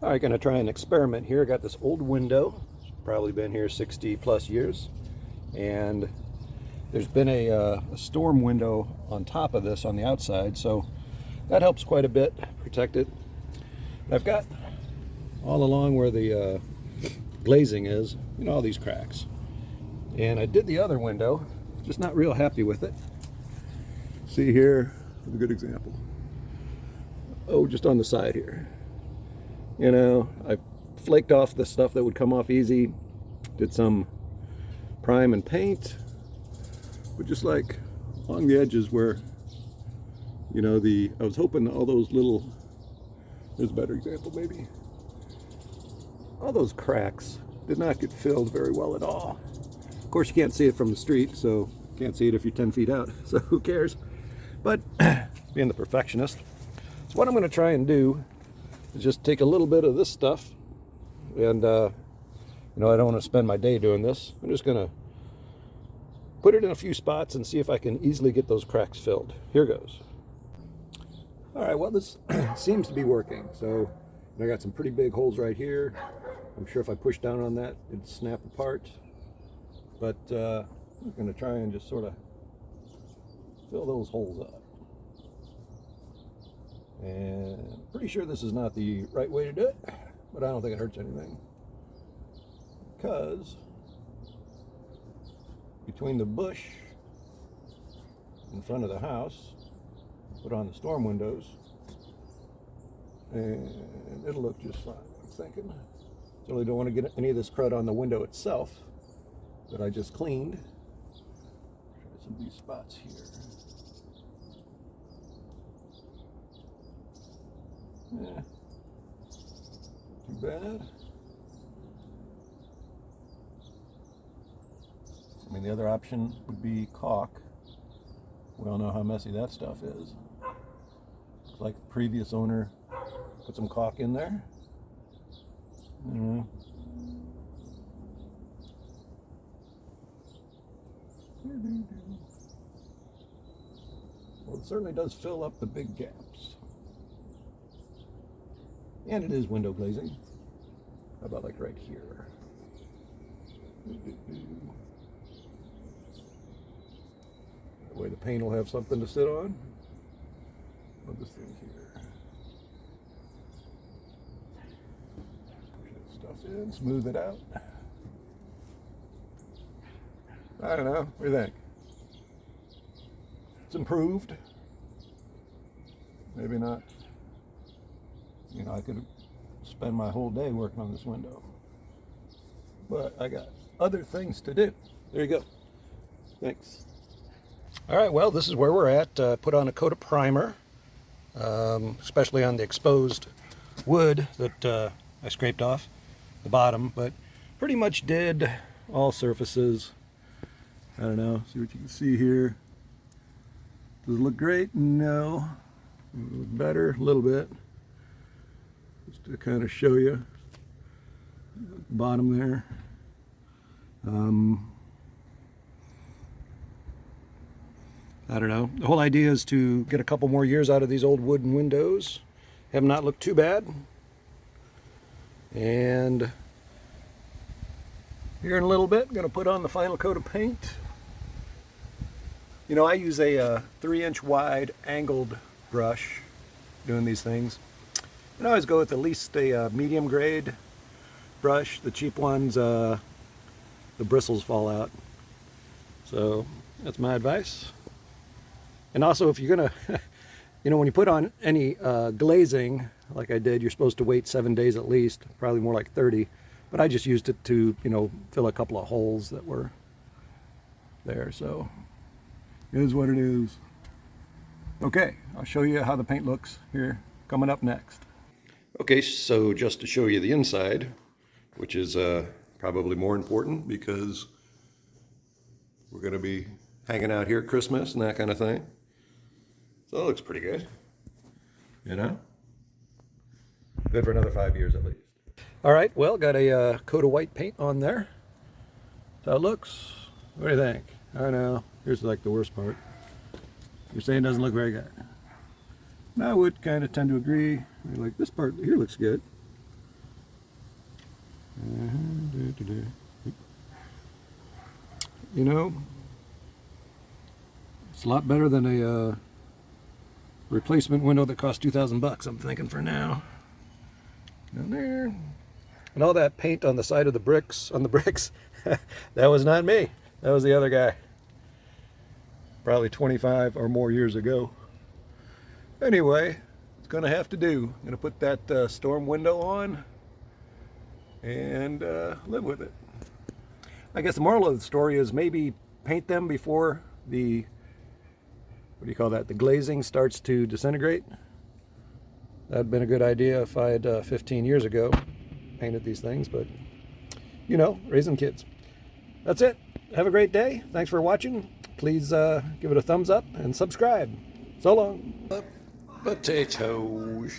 All right, gonna try an experiment here. I got this old window. It's probably been here 60 plus years. And there's been a storm window on top of this on the outside, so that helps quite a bit protect it. I've got all along where the glazing is, you know, all these cracks. And I did the other window, just not real happy with it. See here, a good example. Oh, just on the side here. You know, I flaked off the stuff that would come off easy, did some prime and paint, but just like along the edges where, you know, I was hoping all those little, there's a better example maybe, all those cracks did not get filled very well at all. Of course you can't see it from the street, so you can't see it if you're 10 feet out, so who cares? But being the perfectionist, so what I'm going to try and do is just take a little bit of this stuff, and you know, I don't want to spend my day doing this. I'm just going to put it in a few spots and see if I can easily get those cracks filled. Here goes. All right, well, this seems to be working. So I got some pretty big holes right here. I'm sure if I push down on that, it'd snap apart. But I'm going to try and just sort of fill those holes up. And I'm pretty sure this is not the right way to do it, but I don't think it hurts anything. Because between the bush in front of the house, put on the storm windows, and it'll look just fine, I'm thinking. Certainly don't want to get any of this crud on the window itself that I just cleaned. Try some of these spots here. Yeah, too bad. I mean, the other option would be caulk. We all know how messy that stuff is. Looks like the previous owner put some caulk in there. Well, it certainly does fill up the big gaps. And it is window glazing. How about like right here? That way the paint will have something to sit on. Put this thing here. Push that stuff in, smooth it out. I don't know, what do you think? It's improved. Maybe not. You know, I could spend my whole day working on this window. But I got other things to do. There you go. Thanks. All right, well, this is where we're at. Put on a coat of primer, especially on the exposed wood that I scraped off the bottom, but pretty much did all surfaces. I don't know, see what you can see here. Does it look great? No. It look better, a little bit. Just to kind of show you bottom there. I don't know. The whole idea is to get a couple more years out of these old wooden windows. Have them not look too bad. And here in a little bit, I'm going to put on the final coat of paint. You know, I use a 3-inch wide angled brush doing these things. And I always go with at least a medium grade brush. The cheap ones, the bristles fall out. So that's my advice. And also, if you're gonna, you know, when you put on any glazing, like I did, you're supposed to wait 7 days at least, probably more like 30. But I just used it to, you know, fill a couple of holes that were there. So it is what it is. Okay, I'll show you how the paint looks here, coming up next. Okay, so just to show you the inside, which is probably more important because we're going to be hanging out here at Christmas and that kind of thing. So it looks pretty good, you know? Good for another 5 years at least. All right, well, got a coat of white paint on there. That's how it looks. What do you think? I know, here's like the worst part. You're saying it doesn't look very good. And I would kind of tend to agree. Like, this part here looks good. You know, it's a lot better than a replacement window that cost $2,000, I'm thinking, for now. Down there. And all that paint on the side of the bricks, that was not me. That was the other guy. Probably 25 or more years ago. Anyway, it's gonna have to do. I'm gonna put that storm window on and live with it. I guess the moral of the story is maybe paint them before the, what do you call that, the glazing starts to disintegrate. That'd been a good idea if I had 15 years ago painted these things, but you know, raising kids. That's it. Have a great day. Thanks for watching. Please give it a thumbs up and subscribe. So long. Potatoes.